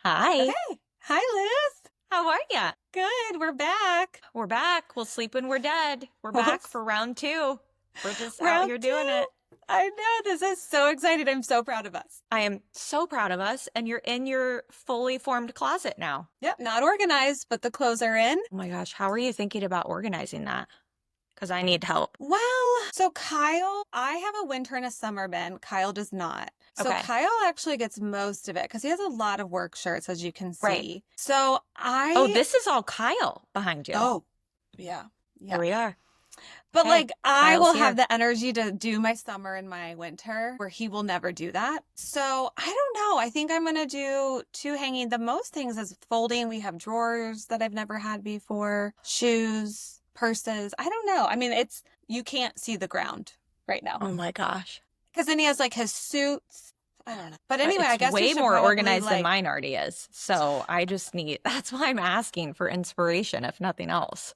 Hi. Okay. Hi, Liz. How are ya? Good. We're back. We're back. We'll sleep when we're dead. We're back for round two. We're just out Round here doing two. it. I know. This is so exciting. I'm so proud of us. I am so proud of us, and you're in your fully formed closet now. Yep. Not organized, but the clothes are in. Oh my gosh, how are you thinking about organizing that? Because I need help. Well, so Kyle, I have a winter and a summer bin. Kyle does not. So Okay. Kyle actually gets most of it because he has a lot of work shirts, as you can Right. see. So Oh, I, this is all Kyle behind you. oh, yeah. Here Yeah. we are. But Hey, I Kyle's will have here. the energy to do my summer and my winter where he will never do that. So I don't know. I think I'm going to do two hanging. The most things is folding. We have drawers that I've never had before, shoes, purses. I don't know. I mean, you can't see the ground right now Oh my gosh. because then he has like his suits. I don't know. But anyway, I It's guess we way should more probably organized than mine already is. So I just need, that's why I'm asking for inspiration, if nothing else.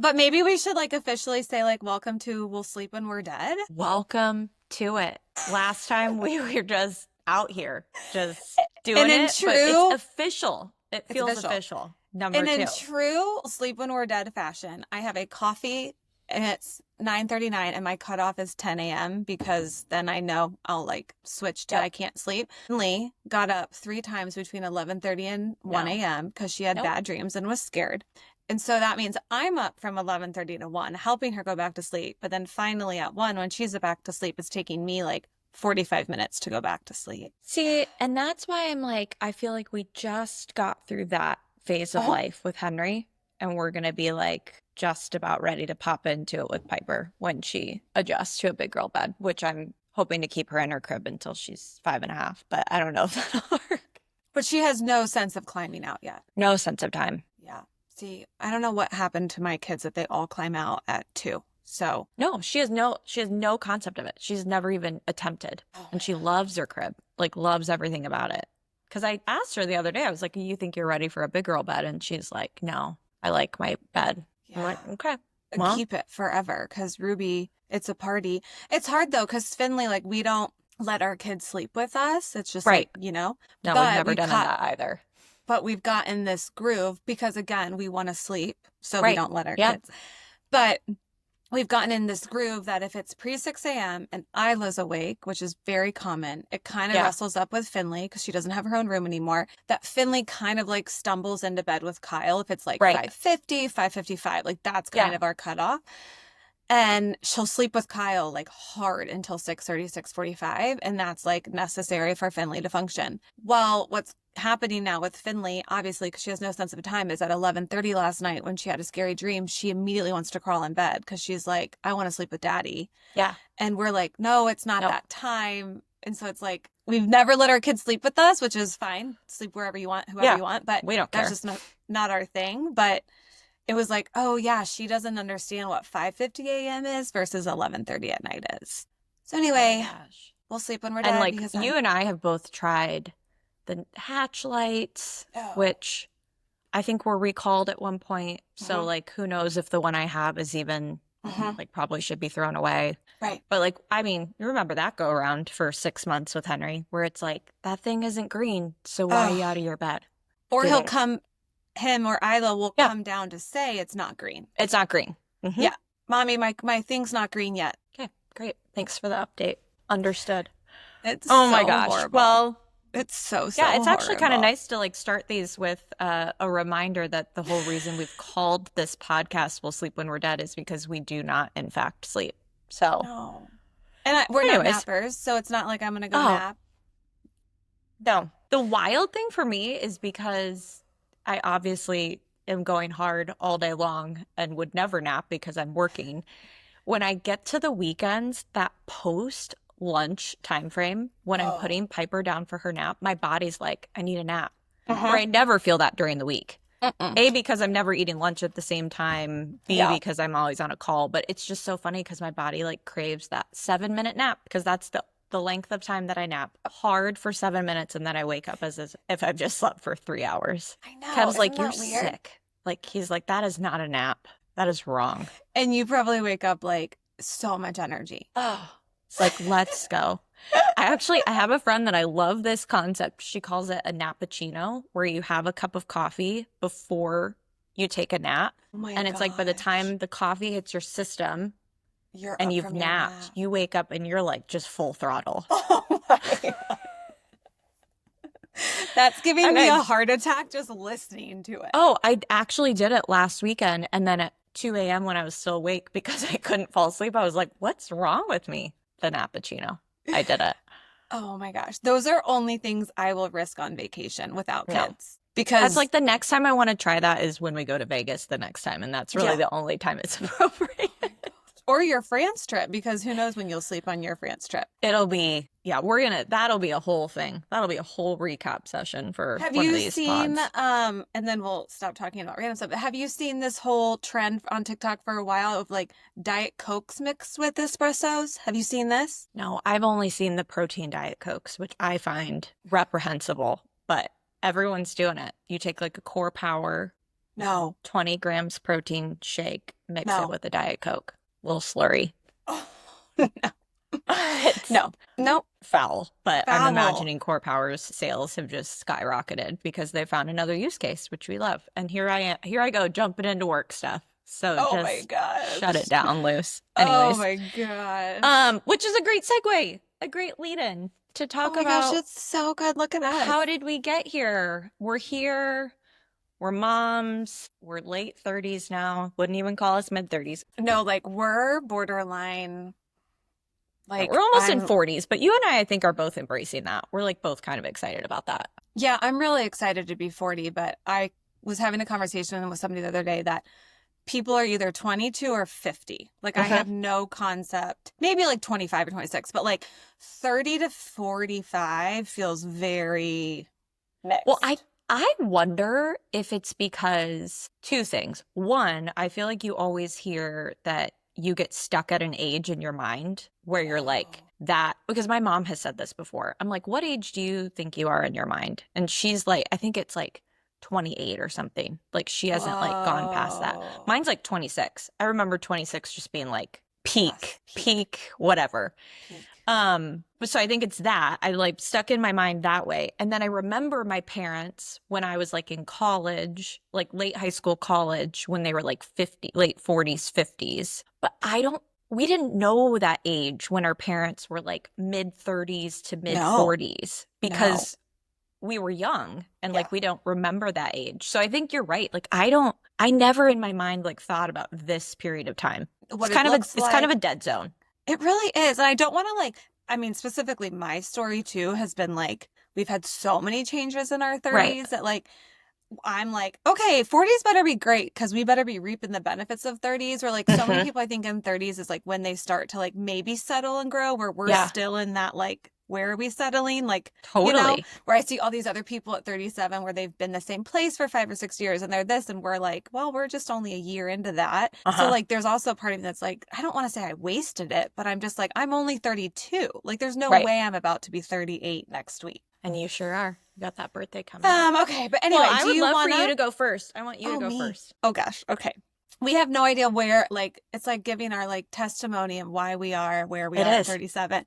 but maybe we should like officially say like, welcome to We'll Sleep When We're Dead. Welcome to it. Last time we were just out here, just doing And in it, but true, it's official. It it's feels official. official. Number And in two. true Sleep When We're Dead fashion, I have a coffee and it's 9:39 and my cutoff is 10 a.m. because then I know I'll like switch to Yep. I can't sleep. Lee got up 3 times between 11:30 and 1 a.m. because she had Nope. bad dreams and was scared. And so that means I'm up from 11:30 to 1, helping her go back to sleep. But then finally at 1, when she's back to sleep, it's taking me like 45 minutes to go back to sleep. See, and that's why I'm like, I feel like we just got through that phase of Oh, life with Henry, and we're going to be like just about ready to pop into it with Piper when she adjusts to a big girl bed, which I'm hoping to keep her in her crib until she's 5.5, but I don't know if that'll work. but she has no sense of climbing out yet. No sense of time. Yeah. See, I don't know what happened to my kids that they all climb out at 2. So, No, she has no concept of it. She's never even attempted. oh And my she God. loves her crib, like loves everything about it. Because I asked her the other day, I was like, you think you're ready for a big girl bed? And she's like, no, I like my bed. I'm Yeah. like, okay. Well, Keep it forever because Ruby, it's a party. It's hard though because Finley, like, we don't let our kids sleep with us. It's just right. like, No, we've but never we've done caught, that either. but we've gotten this groove because again, we want to sleep. So we Right. don't let our Yeah. kids. But we've gotten in this groove that if it's pre 6 a.m. and Isla's awake, which is very common, it kind of Yeah. wrestles up with Finley because she doesn't have her own room anymore. That Finley kind of like stumbles into bed with Kyle if it's like Right. 5:50, 5:55. Like that's Yeah. kind of our cutoff. And she'll sleep with Kyle like hard until 6:30, 6:45. And that's like necessary for Finley to function. Well, what's happening now with Finley, obviously, because she has no sense of time, is at 11:30 last night when she had a scary dream, she immediately wants to crawl in bed because she's like, I want to sleep with daddy. Yeah. And we're like, no, it's not No. that time. And so it's like, we've never let our kids sleep with us, which is fine. Sleep wherever you want, whoever Yeah. you want. But We don't that's care. just not our thing. But it was like, oh yeah, she doesn't understand what 5:50 a.m. is versus 11:30 at night is. So Oh my anyway, gosh. we'll sleep when we're And dead like because you and I have both tried the hatch lights, oh, which I think were recalled at one point. So Mhm. like who knows if the one I have is even Mhm. like probably should be thrown away. Right. But like I mean, you remember that go around for 6 months with Henry where it's like that thing isn't green, so why are you Oh. out of your bed? Or he'll Didn't. come, him or Isla will Yeah. come down to say it's not green. It's not green. Mhm. Yeah. Mommy, my thing's not green yet. Okay, great. Thanks for the update. Understood. It's Oh my so gosh. horrible. Well, It's so yeah, it's actually kind of horrible. nice to like start these with a reminder that the whole reason we've called this podcast "We'll Sleep When We're Dead" is because we do not, in fact, sleep. So, No. And we're not anyways, nappers, so it's not like I'm going to go oh nap. no. The wild thing for me is because I obviously am going hard all day long and would never nap because I'm working. When I get to the weekends, that post lunch time frame, when I'm Oh. putting Piper down for her nap, my body's like, I need a nap. Uh-huh. Where I never feel that during the week. Mm-mm. A, because I'm never eating lunch at the same time. B, Yeah. because I'm always on a call. But it's just so funny because my body like craves that 7-minute nap because that's the length of time that I nap hard for 7 minutes and then I wake up as if I've just slept for 3 hours. I know. Kev's like, Isn't you're that weird? sick. Like, he's like, that is not a nap. That is wrong. And you probably wake up like so much energy. Oh, it's like, let's go. I have a friend that I love this concept. She calls it a nappuccino, where you have a cup of coffee before you take a nap. Oh my And it's like by the gosh. time the coffee hits your system You're and up you've from your napped, nap. you wake up and you're like just full throttle. Oh my. That's giving And me I, a heart attack just listening to it. oh, I actually did it last weekend. And then at 2 a.m. when I was still awake because I couldn't fall asleep, I was like, what's wrong with me? The nappuccino. I did it. Oh my gosh. Those are only things I will risk on vacation without No. kids. That's Because, like the next time I want to try that is when we go to Vegas the next time. And that's really yeah. the only time it's appropriate. Oh my gosh. Or your France trip, because who knows when you'll sleep on your France trip. It'll be, yeah, that'll be a whole thing. That'll be a whole recap session for Have one of you these seen, pods. and then we'll stop talking about random stuff, but have you seen this whole trend on TikTok for a while of like Diet Cokes mixed with espressos? Have you seen this? No, I've only seen the protein Diet Cokes, which I find reprehensible, but everyone's doing it. You take like a Core Power No, 20 grams protein shake, mix it no. with a Diet Coke. A little slurry. Oh, It's no, no, foul, but I'm foul. imagining Core Power's sales have just skyrocketed because they found another use case, which we love. And here I go jumping into work stuff. So Oh my just shut it gosh. down loose. Oh Anyways, my gosh. which is a great segue, a great lead in to Oh talk my gosh, about it's so good. Look at us. how did we get here? We're here. We're moms. We're late 30s now. Wouldn't even call us mid 30s. No, like we're borderline, We're like almost in 40s, but you and I think, are both embracing that. We're like both kind of excited about that. yeah, I'm really excited to be 40, but I was having a conversation with somebody the other day that people are either 22 or 50. Like I Okay. have no concept, maybe like 25 or 26, but like 30 to 45 feels very Well, mixed. I wonder if it's because two things. One, I feel like you always hear that you get stuck at an age in your mind where you're like Oh. that because my mom has said this before. I'm like, "What age do you think you are in your mind?" And she's like, I think it's like 28 or something. Like she hasn't like gone past that. Whoa. Mine's like 26. I remember 26 just being like Yes, peak, peak, peak, whatever. peak. But so I think it's that I like stuck in my mind that way. And then I remember my parents when I was like in college, like late high school, college, when they were like 50, late 40s, 50s. But we didn't know that age when our parents were like mid 30s to mid No, 40s no. because we were young and Yeah. like we don't remember that age. So I think you're right. Like I never in my mind like thought about this period of time. What it looks It's kind of a like. dead zone. It really is. And I don't want to like, I mean, specifically my story too has been like, we've had so many changes in our Right. 30s that like, I'm like, okay, 40s better be great because we better be reaping the benefits of 30s. Or like so many Hmm. people I think in 30s is like when they start to like maybe settle and grow, where we're Yeah, still in that like, where are we settling? Like, totally. where I see all these other people at 37 where they've been the same place for 5 or 6 years and they're this, and we're like, well, we're just only a year into that. So Uh-huh. like there's also a part of me that's like, I don't want to say I wasted it, but I'm just like, I'm only 32. Like there's no Right. way I'm about to be 38 next week. And you sure are. You got that birthday coming up. Okay, but Well, anyway, I do would you love for you wanna? to go first. I want you to Oh, go me. first. Oh gosh. Okay. We have no idea where, like, it's like giving our like testimony of why we are where we It are at is. 37.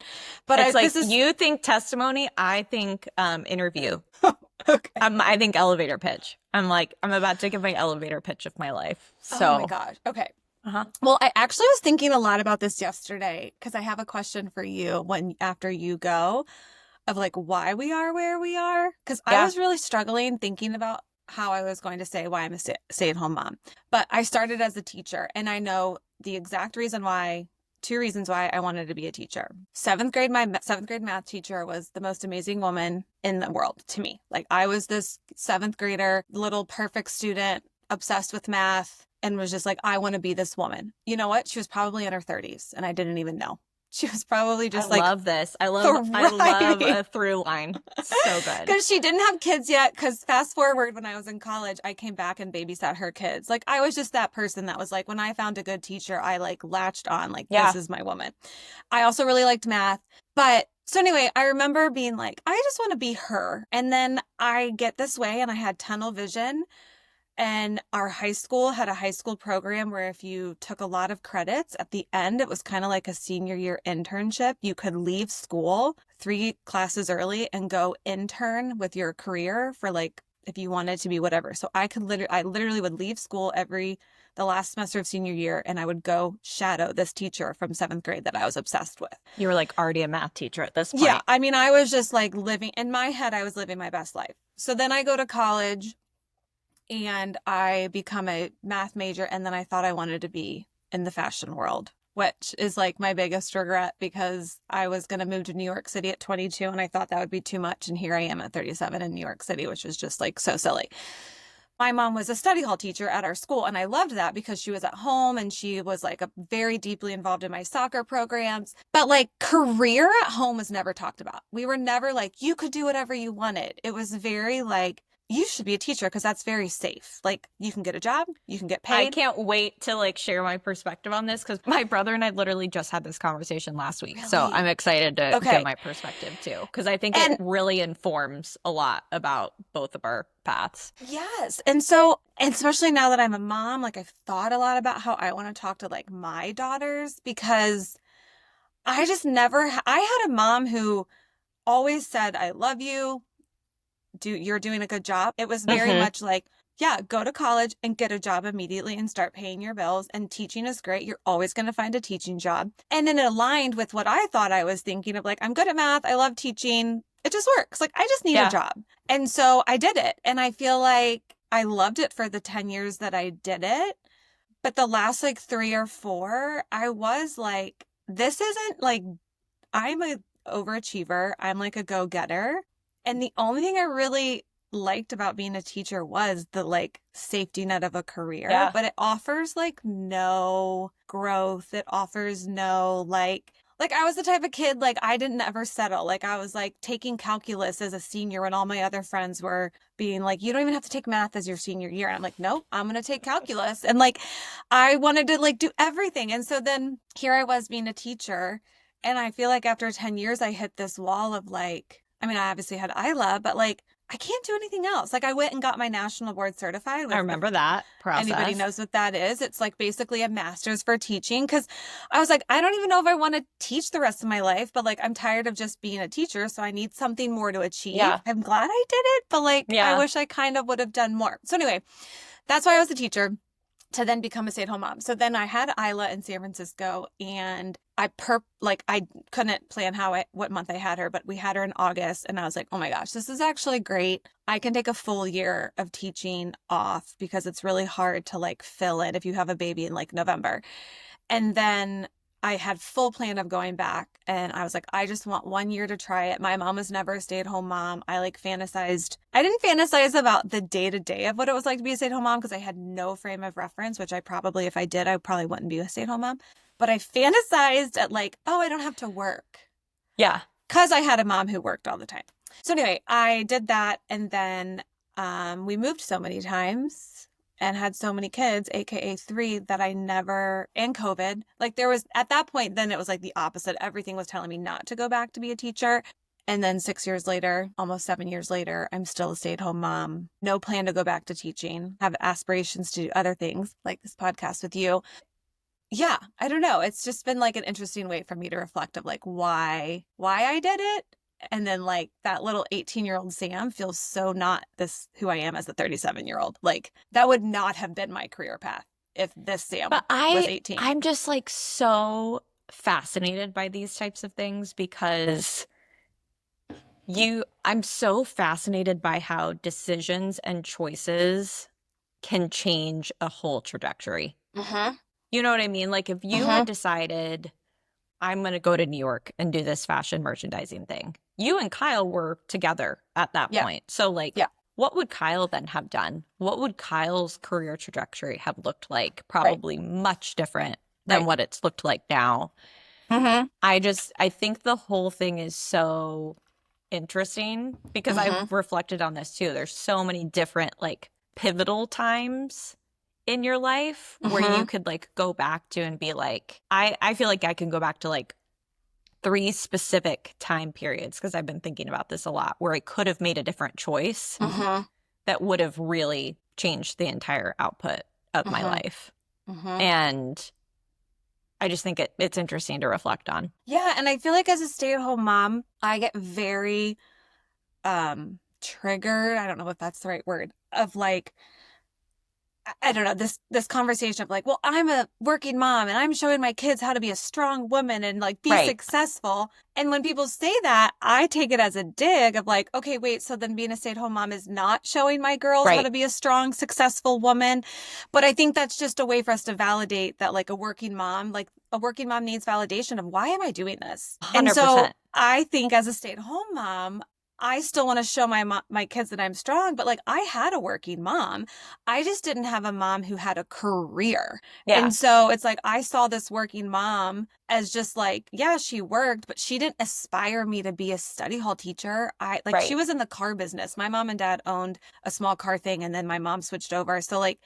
But It's like this is you think testimony, I think interview. okay. I think elevator pitch. I'm like, I'm about to give my elevator pitch of my life. Oh my So, gosh. Okay. uh-huh. Well, I actually was thinking a lot about this yesterday because I have a question for you when after you go of like why we are where we are. Because I Yeah. was really struggling thinking about how I was going to say why I'm a stay-at-home mom. But I started as a teacher, and I know the exact reason why. Two reasons why I wanted to be a teacher. Seventh grade, my seventh grade math teacher was the most amazing woman in the world to me. Like I was this seventh grader, little perfect student, obsessed with math, and was just like, I want to be this woman. You know what? She was probably in her 30s, and I didn't even know. She was probably I just like love this. I love thriving a through line. So good. because she didn't have kids yet. Because fast forward, when I was in college, I came back and babysat her kids. Like I was just that person that was like, when I found a good teacher, I like latched on, like, Yeah. this is my woman. I also really liked math. But so anyway, I remember being like, I just want to be her. And then I get this way and I had tunnel vision And our high school had a high school program where if you took a lot of credits at the end, it was kind of like a senior year internship. You could leave school 3 classes early and go intern with your career for like if you wanted to be whatever. So I literally would leave school the last semester of senior year and I would go shadow this teacher from 7th grade that I was obsessed with. You were like already a math teacher at this Yeah, point. I mean, I was just like in my head, I was living my best life. So then I go to college and I become a math major. And then I thought I wanted to be in the fashion world, which is like my biggest regret because I was going to move to New York City at 22 and I thought that would be too much. And here I am at 37 in New York City, which is just like so silly. My mom was a study hall teacher at our school, and I loved that because she was at home and she was like very deeply involved in my soccer programs. But like career at home was never talked about. We were never like, you could do whatever you wanted. It was very like, you should be a teacher because that's very safe. Like you can get a job, you can get I paid. can't wait to like share my perspective on this because my brother and I literally just had this conversation last week. So Really? I'm excited to give Okay. my perspective too, because I think it And really informs a lot about both of our paths. yes. And so, and especially now that I'm a mom, like I've thought a lot about how I want to talk to like my daughters because I just I had a mom who always said, I love you. You're doing a good job. It was very Hmm. much like, yeah, go to college and get a job immediately and start paying your bills. And teaching is great. You're always going to find a teaching job. And then it aligned with what I thought I was thinking of like, I'm good at math. I love teaching. It just works. Like, I just need a Yeah. job. And so I did it. And I feel like I loved it for the 10 years that I did it. But the last like 3 or 4, I was like, this isn't like, I'm a overachiever. I'm like a go-getter. And the only thing I really liked about being a teacher was the like safety net of a career, Yeah. but it offers like no growth. It offers no like I was the type of kid like I didn't ever settle. Like I was like taking calculus as a senior when all my other friends were being like, you don't even have to take math as your senior year. And I'm like, nope, I'm gonna take calculus. And like I wanted to like do everything. And so then here I was being a teacher. And I feel like after 10 years, I hit this wall of like, I mean, I obviously had ILA, but like, I can't do anything else. Like, I went and got my national board certified I with, if remember that anybody process. knows what that is, it's like basically a master's for teaching. Cause I was like, I don't even know if I want to teach the rest of my life, but like, I'm tired of just being a teacher. So I need something more to achieve. Yeah. I'm glad I did it, but like, I Yeah. wish I kind of would have done more. So anyway, that's why I was a teacher to then become a stay-at-home mom. So then I had Isla in San Francisco and I couldn't plan what month I had her, but we had her in August and I was like, "Oh my gosh, this is actually great. I can take a full year of teaching off because it's really hard to like fill it if you have a baby in like November." And then I had full plan of going back and I was like, I just want 1 year to try it. My mom was never a stay-at-home mom. I didn't fantasize about the day-to-day of what it was like to be a stay-at-home mom because I had no frame of reference, which if I did, I probably wouldn't be a stay-at-home mom. But I fantasized at like, oh, I don't have to work Yeah. because I had a mom who worked all the time. So anyway, I did that and then we moved so many times and had so many kids, aka 3, that I never, and COVID. Like there was at that point, then it was like the opposite. Everything was telling me not to go back to be a teacher. And then 6 years later, almost 7 years later, I'm still a stay-at-home mom. No plan to go back to teaching, have aspirations to do other things like this podcast with you. Yeah, I don't know. It's just been like an interesting way for me to reflect of like why I did it. And then like that little 18-year-old Sam feels so not this who I am as a 37-year-old. Like that would not have been my career path if this Sam But was I 18. I'm just like so fascinated by these types of things because I'm so fascinated by how decisions and choices can change a whole trajectory. Mm-hmm. You know what I mean? Like if you Mm-hmm. had decided I'm going to go to New York and do this fashion merchandising thing. You and Kyle were together at that Yeah. point. So like Yeah. what would Kyle then have done? What would Kyle's career trajectory have looked like? Right. Probably much different than Right. what it's looked like now. Mm-hmm. I think the whole thing is so interesting because Mm-hmm. I've reflected on this too. There's so many different like pivotal times in your life where Mm-hmm. you could like go back to and be like, I feel like I can go back to like 3 specific time periods because I've been thinking about this a lot where I could have made a different choice Mm-hmm. that would have really changed the entire output of my Mm-hmm. life. Mm-hmm. And I just think it's interesting to reflect on. Yeah, and I feel like as a stay-at-home mom, I get very triggered. I don't know if that's the right word of like I don't know, this conversation of like, well, I'm a working mom and I'm showing my kids how to be a strong woman and like be Right, successful. And when people say that, I take it as a dig of like, okay, wait, so then being a stay-at-home mom is not showing my girls how right. to be a strong, successful woman. But I think that's just a way for us to validate that like a working mom needs validation of why am I doing this? And so 100%. I think as a stay-at-home mom, I still want to show my kids that I'm strong, but like I had a working mom. I just didn't have a mom who had a career. Yeah, And so it's like I saw this working mom as just like, yeah, she worked, but she didn't aspire me to be a study hall teacher. I like she right. was in the car business. My mom and dad owned a small car thing and then my mom switched over. So like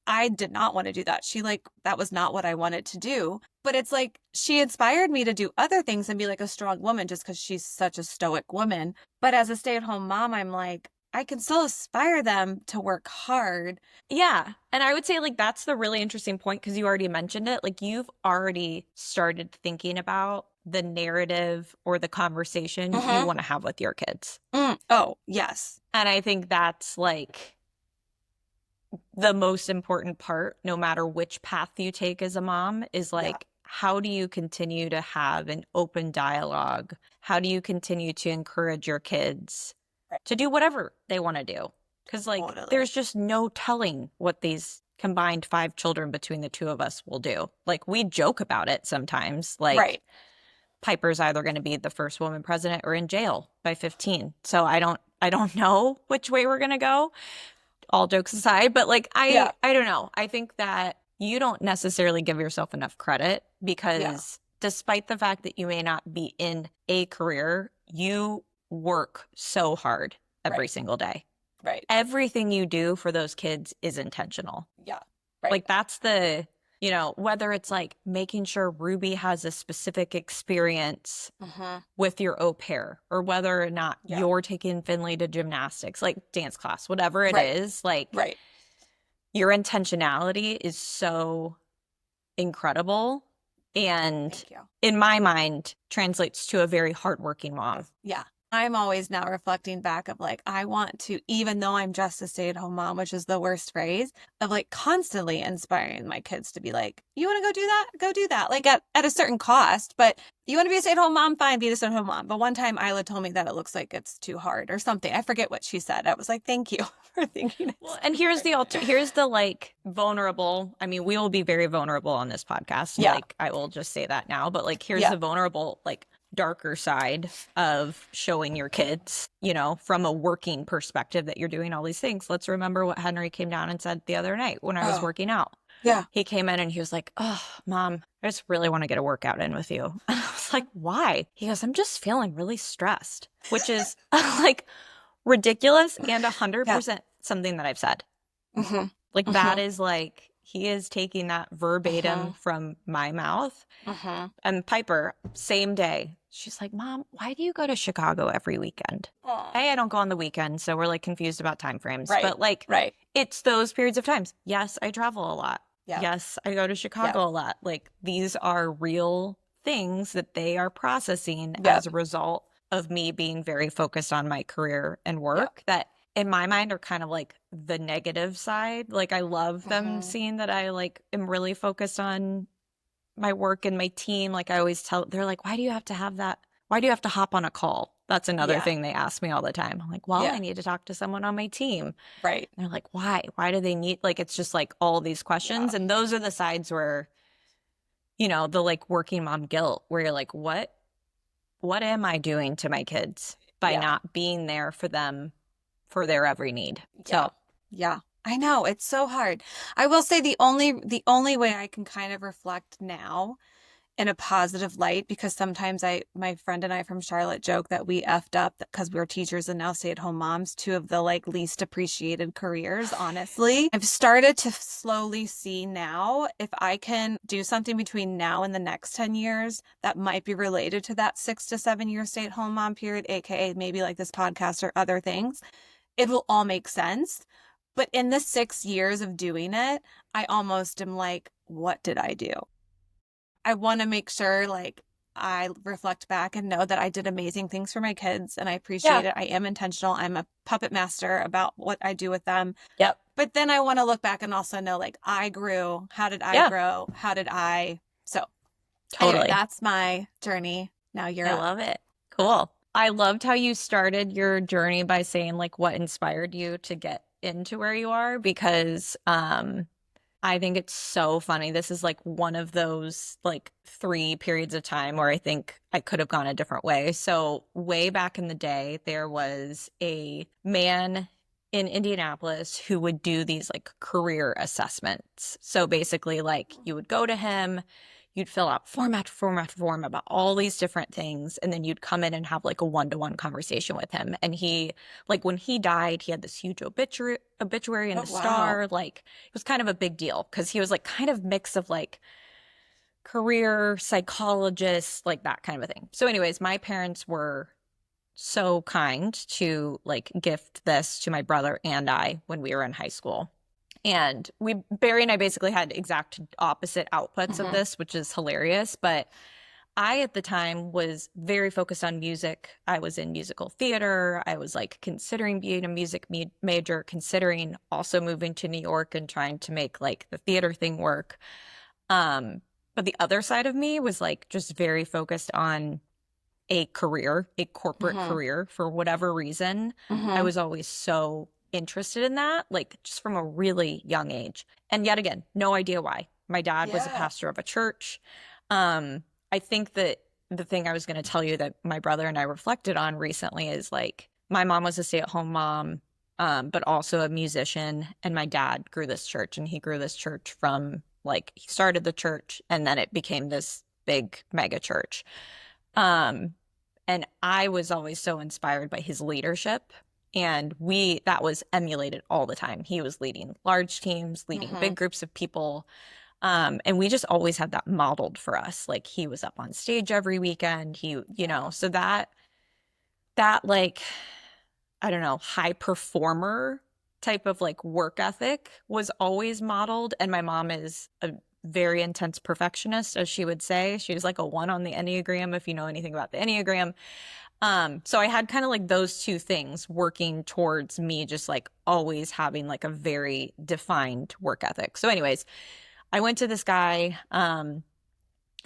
I did not want to do that. She like that was not what I wanted to do. But it's like she inspired me to do other things and be like a strong woman just because she's such a stoic woman. But as a stay-at-home mom, I'm like, I can still aspire them to work hard. Yeah. And I would say, like, that's the really interesting point because you already mentioned it. Like, you've already started thinking about the narrative or the conversation you Mm-hmm. want to have with your kids. Oh, yes. And I think that's like the most important part, no matter which path you take as a mom, is Yeah. like, how do you continue to have an open dialogue? How do you continue to encourage your kids Right. to do whatever they want to do? Because, like, Totally. there's just no telling what these combined 5 children between the two of us will do. Like, we joke about it sometimes. Like, Right. Piper's either going to be the first woman president or in jail by 15. So I don't know which way we're going to go, all jokes aside, but like I Yeah. I don't know. I think that you don't necessarily give yourself enough credit Yeah. because despite the fact that you may not be in a career, you work so hard every Right. single day. Right. Everything you do for those kids is intentional. Yeah. Right. Like that's whether it's like making sure Ruby has a specific experience Mm-hmm. with your au pair or whether or not Yeah. you're taking Finley to gymnastics, like dance class, whatever it Right. is, like Right. your intentionality is so incredible and Thank you. in my mind translates to a very hardworking mom. Yeah. I'm always now reflecting back of like, I want to, even though I'm just a stay-at-home mom, which is the worst phrase, of like constantly inspiring my kids to be like, you want to go do that? Go do that. Like at a certain cost. But you want to be a stay-at-home mom? Fine, be a stay-at-home mom. But one time Isla told me that it looks like it's too hard or something. I forget what she said. I was like, thank you for thinking Well, it's and too hard. here's the like vulnerable. I mean, we will be very vulnerable on this podcast. Yeah. Like I will just say that now, but like here's Yeah. the vulnerable like darker side of showing your kids, from a working perspective that you're doing all these things. Let's remember what Henry came down and said the other night when I was Oh, working out. yeah. He came in and he was like, "Oh, mom, I just really want to get a workout in with you." And I was like, "Why?" He goes, "I'm just feeling really stressed," which is like ridiculous and Yeah. 100% something that I've said. Mm-hmm. Like that Mm-hmm. is like he is taking that verbatim Mm-hmm. from my mouth. Mm-hmm. And Piper, same day, she's like, "Mom, why do you go to Chicago every weekend?" Oh. Hey, I don't go on the weekend, so we're like confused about time frames. Right. But like Right. it's those periods of times. Yes, I travel a lot. Yeah. Yes, I go to Yeah. Chicago a lot. Like these are real things that they are processing Yeah. as a result of me being very focused on my career and Yeah. work that in my mind are kind of like the negative side. Like I love them Mm-hmm. seeing that I like am really focused on my work and my team. Like I always tell, they're like, why do you have to have that? Why do you have to hop on a call? That's another Yeah. thing they ask me all the time. I'm like, well, I Yeah. need to talk to someone on my team. And Right. they're like, why? Why do they need, like, it's just like all these questions. Yeah. And those are the sides where, the like working mom guilt, where you're like, what am I doing to my kids by Yeah. not being there for them for their every need? Yeah. So, Yeah. I know it's so hard. I will say the only way I can kind of reflect now in a positive light because sometimes my friend and I from Charlotte joke that we effed up because we were teachers and now stay-at-home moms, two of the like least appreciated careers, honestly. I've started to slowly see now if I can do something between now and the next 10 years that might be related to that 6 to 7 year stay-at-home mom period, aka maybe like this podcast or other things, it will all make sense. But in the 6 years of doing it, I almost am like, what did I do? I want to make sure like I reflect back and know that I did amazing things for my kids and I appreciate Yeah. it. I am intentional. I'm a puppet master about what I do with them. Yep. But then I want to look back and also know like I grew. How did I Yeah. grow? How did I? So, anyway, Totally. that's my journey. Now you're I up. love it. Cool. I loved how you started your journey by saying like what inspired you to get into where you are because I think it's so funny. This is like one of those like three periods of time where I think I could have gone a different way. So, way back in the day, there was a man in Indianapolis who would do these like career assessments. So, basically, like you would go to him, you'd fill out form after form after form about all these different things, and then you'd come in and have like a one-to-one conversation with him. And he, like when he died, he had this huge obituary in Oh, the wow. Star, like it was kind of a big deal because he was like kind of mix of like career psychologist, like that kind of a thing. So, anyways, my parents were so kind to like gift this to my brother and I when we were in high school. And Barry and I basically had exact opposite outputs of Hmm. this, which is hilarious. But I, at the time, was very focused on music. I was in musical theater. I was like considering being a music major, considering also moving to New York and trying to make like the theater thing work. Um, but the other side of me was like just very focused on a career, a corporate Hmm. career for whatever reason. I Hmm. was always so interested in that, like just from a really young age. And yet again, no idea why. My dad was a Yeah. pastor of a church. Um, I think that the thing I was going to tell you that my brother and I reflected on recently is like my mom was a stay-at-home mom, but also a musician, and my dad grew this church, and he grew this church from like he started the church and then it became this big mega church. Um, and I was always so inspired by his leadership. And that was emulated all the time. He was leading large teams, leading Hmm. big groups of people. And we just always had that modeled for us. Like he was up on stage every weekend. Wow. So that like, I don't know, high performer type of like work ethic was always modeled. And my mom is a very intense perfectionist, as she would say. She was like a one on the Enneagram, if you know anything about the Enneagram. So I had kind of like those two things working towards me just like always having like a very defined work ethic. So, anyways, I went to this guy, and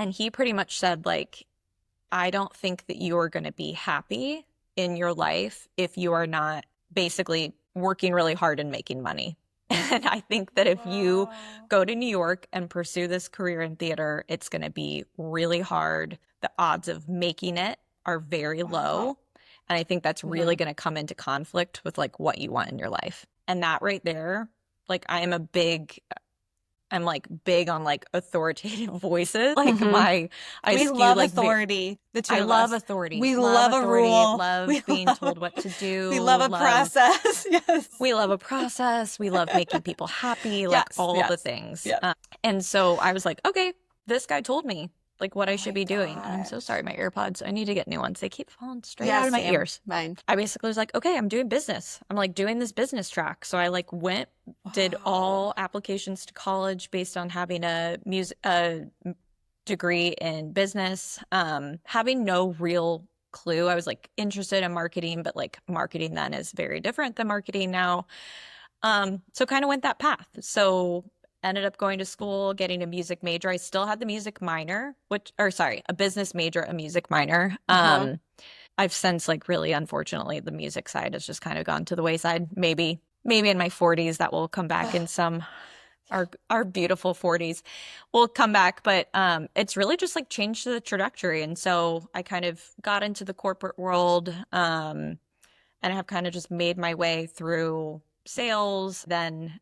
he pretty much said, like, I don't think that you are going to be happy in your life if you are not basically working really hard and making money. And I think that if you Wow. go to New York and pursue this career in theater, it's going to be really hard. The odds of making it are very Wow. low. And I think that's really Hmm. going to come into conflict with like what you want in your life. And that right there, like I'm like big on like authoritative voices. Like Hmm. I We skew love like authority, the two I of love us. authority, We love a rule. love being told what to We love do, a process. Yes. we love a process, we love making people happy, like Yes. all the Yes. things. Yep. And so I was like, okay, this guy told me like what I Oh should my be doing. And I'm so gosh. sorry, my AirPods, I need to get new ones. They keep falling straight Yeah, out of my same. ears. Mine. I basically was like, okay, I'm doing business. I'm like doing this business track. So I like did Wow. all applications to college based on having a degree in business, having no real clue. I was like interested in marketing, but like marketing then is very different than marketing now. So kind of went that path. So ended up going to school, getting a music major. I still had the music minor, or sorry, a business major, a music minor. Uh-huh. I've since like really unfortunately the music side has just kind of gone to the wayside. Maybe in my 40s that will come back in some our beautiful 40s will come back, but it's really just like changed the trajectory. And so I kind of got into the corporate world, and have kind of just made my way through sales, then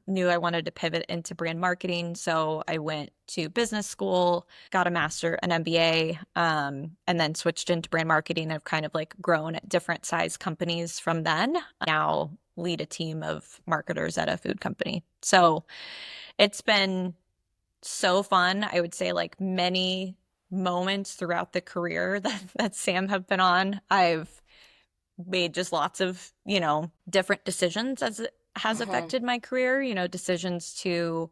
knew I wanted to pivot into brand marketing. So I went to business school, got a master, an MBA, and then switched into brand marketing. I've kind of like grown at different size companies from then. Now lead a team of marketers at a food company. So it's been so fun. I would say like many moments throughout the career that Sam have been on. I've made just lots of, different decisions has Mm-hmm. affected my career, decisions to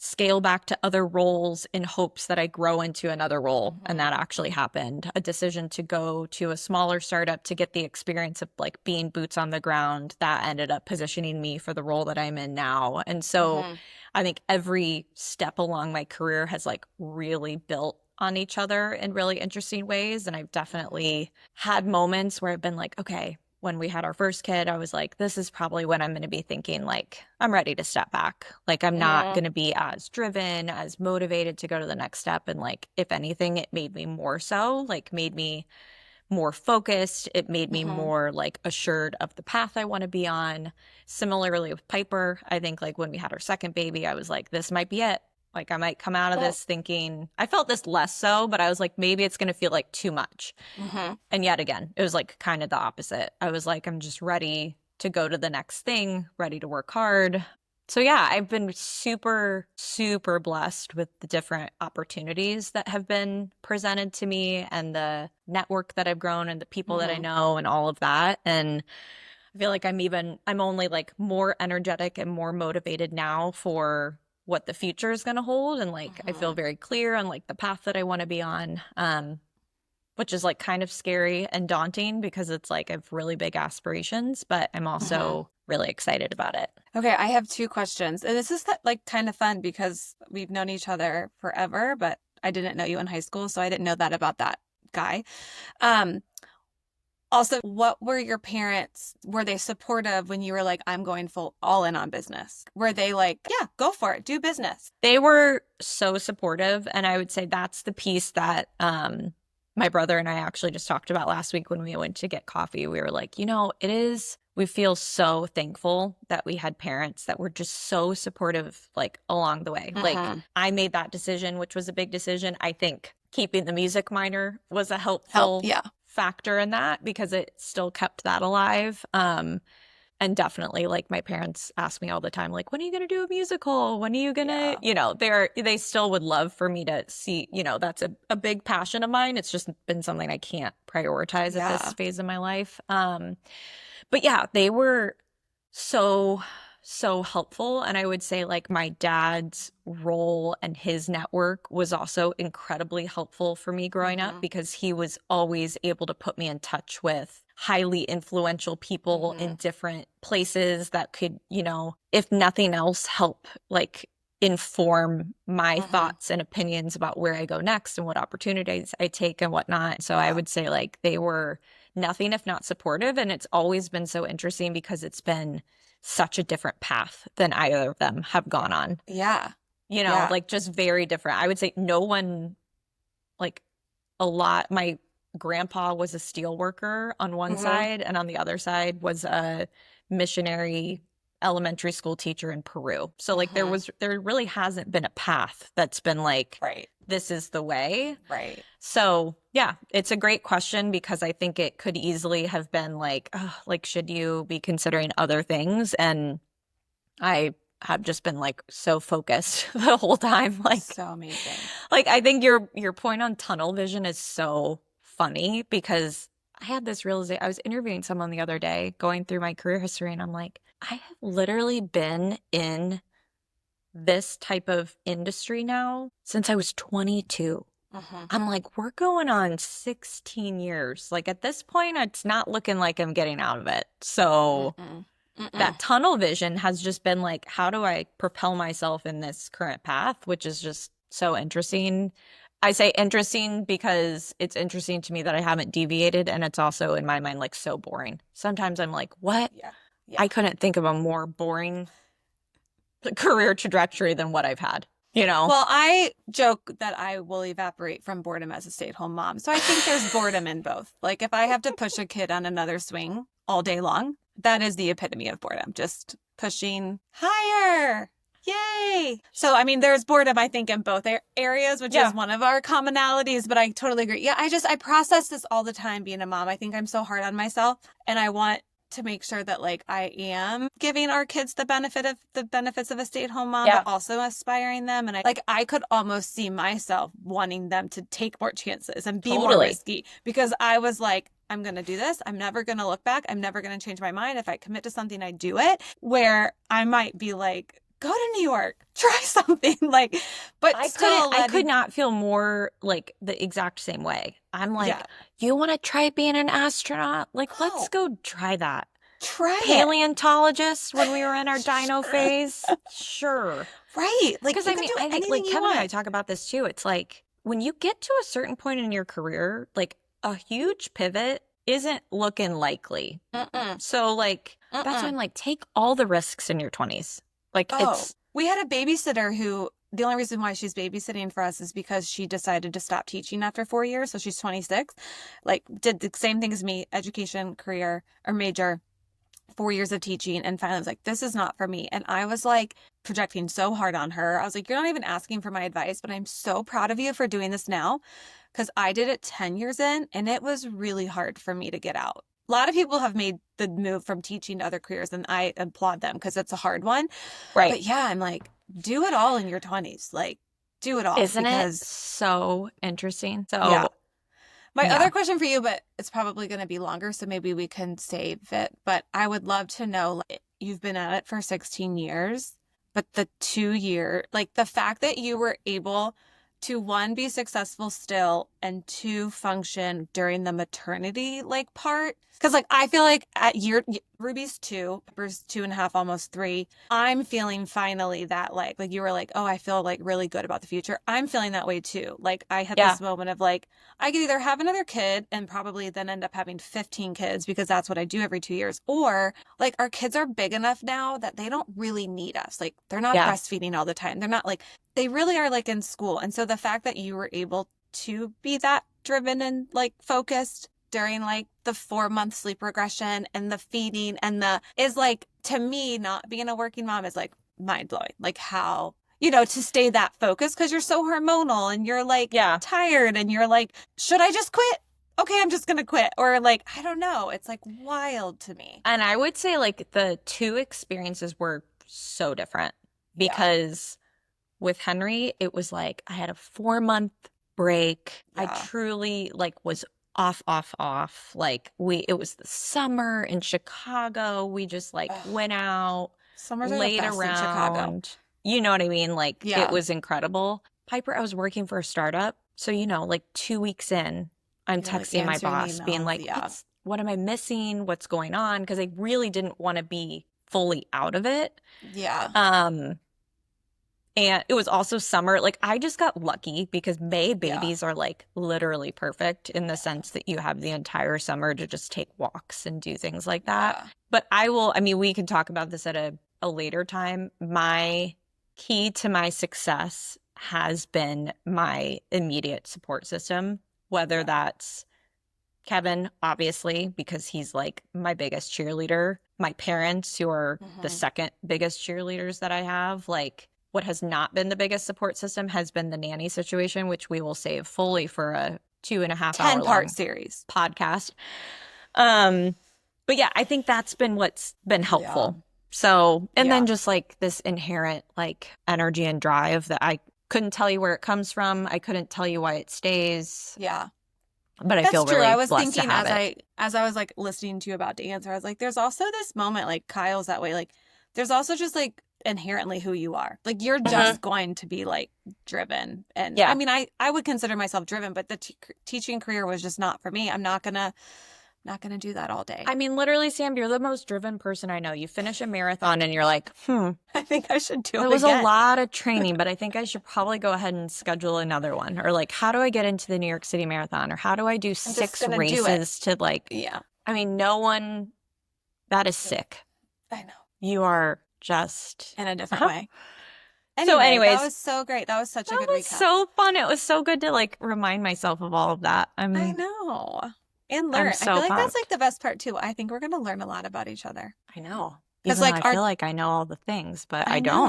scale back to other roles in hopes that I grow into another role. And Mm-hmm. that actually happened. A decision to go to a smaller startup to get the experience of like being boots on the ground that ended up positioning me for the role that I'm in now. And so Mm-hmm. I think every step along my career has like really built on each other in really interesting ways. And I've Mm-hmm. definitely had moments where I've been like, okay, when we had our first kid, I was like, this is probably when I'm going to be thinking, like, I'm ready to step back. Like, I'm not Mm-hmm. going to be as driven, as motivated to go to the next step. And, like, if anything, it made me more so, like, made me more focused. It made me Mm-hmm. more, like, assured of the path I want to be on. Similarly with Piper, I think, like, when we had our second baby, I was like, this might be it. Like, I might come out of this thinking, I felt this less so, but I was like, maybe it's going to feel like too much. Mm-hmm. And yet again, it was like kind of the opposite. I was like, I'm just ready to go to the next thing, ready to work hard. So yeah, I've been super, super blessed with the different opportunities that have been presented to me and the network that I've grown and the people that I Mm-hmm. know and all of that. And I feel like I'm only like more energetic and more motivated now for what the future is going to hold. And like, I feel Mm-hmm. very clear on like the path that I want to be on. Which is like kind of scary and daunting because it's like I have really big aspirations, but I'm Mm-hmm. also really excited about it. Okay, I have two questions. And this is like kind of fun because we've known each other forever, but I didn't know you in high school, so I didn't know that about that guy. Um, Also, what were your parents, were they supportive when you were like, I'm going full all in on business? Were they like, yeah, go for it, do business? They were so supportive, and I would say that's the piece that my brother and I actually just talked about last week when we went to get coffee. We were like, we feel so thankful that we had parents that were just so supportive like along the way. Like Mm-hmm. I made that decision, which was a big decision. I think keeping the music minor was a Help, helpful yeah. factor in that because it still kept that alive. And definitely like my parents ask me all the time, like, when are you going to do a musical? When are you going to, Yeah. they still would love for me to see, that's a big passion of mine. It's just been something I can't prioritize at this Yeah. phase of my life. But yeah, they were so, so helpful. And I would say like my dad's role and his network was also incredibly helpful for me growing up Mm-hmm. because he was always able to put me in touch with highly influential people Mm-hmm. in different places that could, if nothing else, help like inform my Mm-hmm. thoughts and opinions about where I go next and what opportunities I take and whatnot. So I Yeah. would say like they were nothing if not supportive. And it's always been so interesting because it's been such a different path than either of them have gone on. Yeah. Yeah. Like just very different. I would say no one, like my grandpa was a steel worker on one Mm-hmm. side, and on the other side was a missionary elementary school teacher in Peru. So like Mm-hmm. there really hasn't been a path that's been like, Right. this is the way. Right. So, yeah, it's a great question because I think it could easily have been like, oh, like, should you be considering other things? And I have just been like so focused the whole time. So amazing. I think your point on tunnel vision is so funny because I had this realization. I was interviewing someone the other day going through my career history, and I'm like, I have literally been in this type of industry now since I was 22. Mm-hmm. I'm like, we're going on 16 years. Like at this point, it's not looking like I'm getting out of it. So Mm-mm. Mm-mm. that tunnel vision has just been like, how do I propel myself in this current path, which is just so interesting. I say interesting because it's interesting to me that I haven't deviated. And it's also in my mind, like so boring. Sometimes I'm like, what? Yeah. I Yeah. couldn't think of a more boring career trajectory than what I've had, you know? Well, I joke that I will evaporate from boredom as a stay-at-home mom. So I think there's boredom in both. Like if I have to push a kid on another swing all day long, that is the epitome of boredom. Just pushing higher. Yay. So, I mean, there's boredom, I think, in both areas, which is Yeah. one of our commonalities, but I totally agree. Yeah, I process this all the time being a mom. I think I'm so hard on myself and I want to make sure that like I am giving our kids the benefits of a stay-at-home mom, but Yeah. also aspiring them. And I could almost see myself wanting them to take more chances and be more Totally. risky because I was like, I'm going to do this. I'm never going to look back. I'm never going to change my mind. If I commit to something, I do it. Where I might be like, go to New York, try something like, but still I could letting, not feel more like the exact same way. I'm yeah, like, you want to try being an astronaut? Like, let's no, go try that. try it. Paleontologist when we were in our dino Sure. phase? Sure. Right. Like Because you I can mean, do I think anything like you Kevin and I want. talk about this too. It's like when you get to a certain point in your career, like a huge pivot isn't looking likely. Mm-mm. So like that's why Mm-mm. I'm like, take all the risks in your 20s. Like Oh, it's we had a babysitter who the only reason why she's babysitting for us is because she decided to stop teaching after 4 years. So she's 26, like did the same thing as me, education, career, or major, 4 years of teaching. And finally was like, this is not for me. And I was like projecting so hard on her. I was like, you're not even asking for my advice, but I'm so proud of you for doing this now. Because I did it 10 years in and it was really hard for me to get out. A lot of people have made the move from teaching to other careers, and I applaud them because it's a hard one. right. But yeah, I'm like, do it all in your 20s. Like, do it all Isn't it because, so interesting? yeah. So My yeah. other question for you, but it's probably going to be longer, so maybe we can save it. But I would love to know, like, you've been at it for 16 years, but the 2 year, like the fact that you were able to one, be successful still, and two, function during the maternity like part. Because like I feel like at Ruby's two, Pepper's 2.5, almost three. I'm feeling finally that like you were like, oh, I feel like really good about the future. I'm feeling that way too. Like I had Yeah. this moment of like, I could either have another kid and probably then end up having 15 kids because that's what I do every 2 years, or like our kids are big enough now that they don't really need us. Like they're not Yeah. breastfeeding all the time. They're not like they really are like in school. And so the fact that you were able to be that driven and like focused during like the 4 month sleep regression and the feeding and the is like to me, not being a working mom is like mind blowing. Like how, to stay that focused because you're so hormonal and you're like Yeah. tired and you're like, should I just quit? Okay, I'm just gonna quit. Or like, I don't know. It's like wild to me. And I would say like the two experiences were so different Yeah. because with Henry, it was like I had a 4 month break. I Yeah. truly like was off, off, off. Like it was the summer in Chicago. We just like Ugh. went out, Summers are the laid best in Chicago. around. You know what I mean? Like it Yeah. was incredible. Piper, I was working for a startup. So, like 2 weeks in, I'm You're like texting my answering boss being emails. like, Yeah. what am I missing? What's going on? Because I really didn't want to be fully out of it. Yeah. Um, and it was also summer. Like I just got lucky because May Yeah. babies are like literally perfect in the sense that you have the entire summer to just take walks and do things like that. Yeah. But I mean, we can talk about this at a later time. My key to my success has been my immediate support system, whether Yeah. that's Kevin, obviously, because he's like my biggest cheerleader. My parents, who are the Hmm. second biggest cheerleaders that I have, like what has not been the biggest support system has been the nanny situation, which we will save fully for a 2.5 hour 10-part long series. podcast. Um, but yeah, I think that's been what's been Yeah. helpful. So, and Yeah. then just like this inherent like energy and drive that I couldn't tell you where it comes from. I couldn't tell you why it stays, Yeah. but I That's feel true. I really was blessed to thinking have it. as I was like listening to you about to answer, I was like, there's also this moment, like Kyle's that way. Like there's also just like inherently who you are. Like you're Mhm. just going to be like driven. And I Yeah. mean, I would consider myself driven, but the teaching career was just not for me. I'm not gonna do that all day. I mean, literally, Sam, you're the most driven person I know. You finish a marathon and you're like, hmm, I think I should do that it was a again. lot of training, but I think I should probably go ahead and schedule another one. Or like, how do I get into the New York City Marathon? Or how do I do I'm just 6 gonna do it. races to like, Yeah. I mean, no one, that is sick. I know. You are just. In a different Uh-huh. way. So, Anyway, that anyways, was so great. That was such a that good was recap. so fun. It was so good to like remind myself of all of that. I know. And I'm learn. I so feel like that's like pumped. the best part too. I think we're going to learn a lot about each other. I know. Because Even though like I our feel like I know all the things, but I I don't.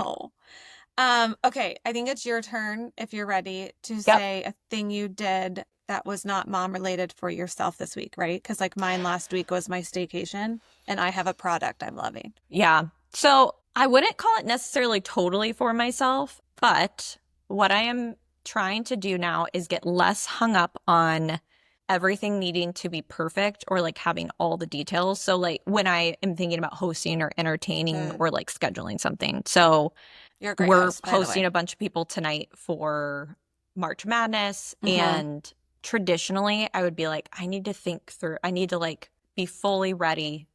know. Okay, I think it's your turn if you're ready to Yep. say a thing you did that was not mom related for yourself this week, right? Because like mine last week was my staycation and I have a product I'm loving. Yeah. So I wouldn't call it necessarily totally for myself, but what I am trying to do now is get less hung up on everything needing to be perfect or like having all the details. So like when I am thinking about hosting or entertaining Mm. or like scheduling something. So You're a great we're host, by the hosting way. a bunch of people tonight for March Madness. Mm-hmm. And traditionally, I would be like, I need to think through, I need to like be fully ready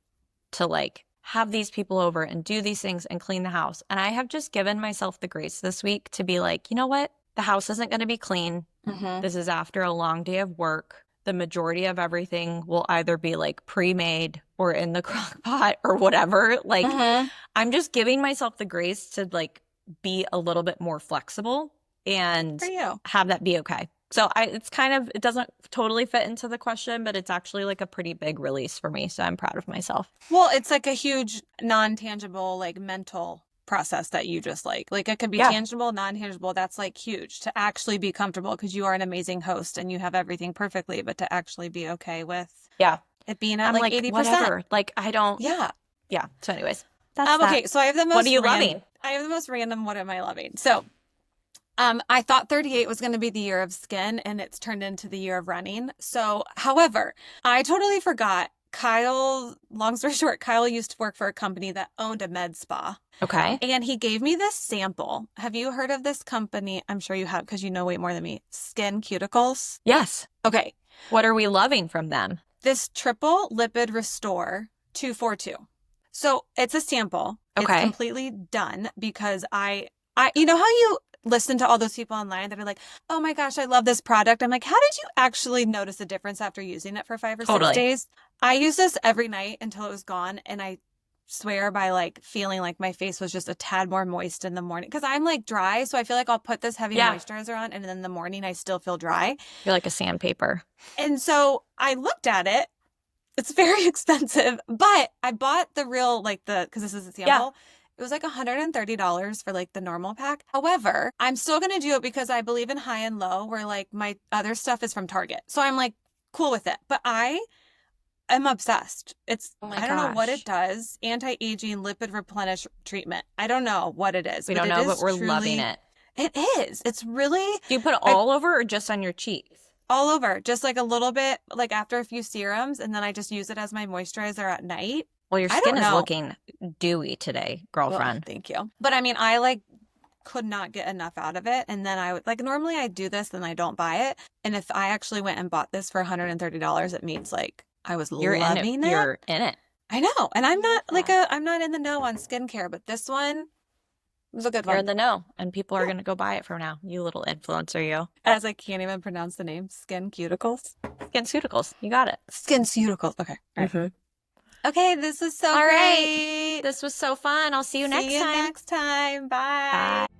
to like have these people over and do these things and clean the house. And I have just given myself the grace this week to be like, you know what? The house isn't going to be clean. Mm-hmm. This is after a long day of work. The majority of everything will either be like pre-made or in the crock pot or whatever. Like, Mm-hmm. I'm just giving myself the grace to like be a little bit more flexible For and you. have that be okay. So it's kind of, it doesn't totally fit into the question, but it's actually like a pretty big release for me. So I'm proud of myself. Well, it's like a huge non-tangible, like mental process that you just like it could be Yeah. tangible, non-tangible. That's like huge to actually be comfortable because you are an amazing host and you have everything perfectly, but to actually be okay with Yeah. it being at I'm like like, 80%. whatever. Like, I don't, Yeah. yeah. So, anyways, that's that. Okay, so What are you loving? I have the most random what am I loving? So I thought 38 was going to be the year of skin, and it's turned into the year of running. So, however, I totally forgot. Kyle, long story short, Kyle used to work for a company that owned a med spa, Okay. and he gave me this sample. Have you heard of this company? I'm sure you have because you know way more than me. Skin Cuticles. Yes. Okay, What are we loving from them? this triple lipid restore 242. So it's a sample. It's Okay. completely done because you know how you listen to all those people online that are like, oh my gosh, I love this product. I'm like, how did you actually notice a difference after using it for 5 or 6 Totally. days? I used this every night until it was gone. And I swear by like feeling like my face was just a tad more moist in the morning because I'm like dry. So I feel like I'll put this heavy Yeah. moisturizer on and then in the morning I still feel dry. You're like a sandpaper. And so I looked at it. It's very expensive, but I bought the real, like because this is a Yeah. sample. It was like $130 for like the normal pack. However, I'm still going to do it because I believe in high and low, where like my other stuff is from Target. So I'm like cool with it. But I am obsessed. Oh my I don't know what it gosh. does. Anti-aging lipid replenish treatment. I don't know what it is, We but don't it know, but is we're loving truly, it. it is. It's really, Do you put it I all over or just on your cheeks? all over, just like a little bit, like after a few serums, and then I just use it as my moisturizer at night. Well, your I skin don't is know. looking dewy today, Oh, girlfriend. thank you. But I mean, I like could not get enough out of it. And then I would like normally I do this and I don't buy it. And if I actually went and bought this for $130, it means like I was You're in it. loving it. You're in it. I know. And I'm not like Yeah. I'm not in the know on skincare, but this one was a good You're in one. the know, and people are Yeah. going to go buy it from now. You little influencer, you. As I can't even pronounce the name, Skin Cuticles. SkinCeuticals. You got it. Skin Cuticles. Okay. All right. Mm-hmm. Okay, this is so All right. great. This was so fun. I'll see you next See you time. next time. Bye. Bye.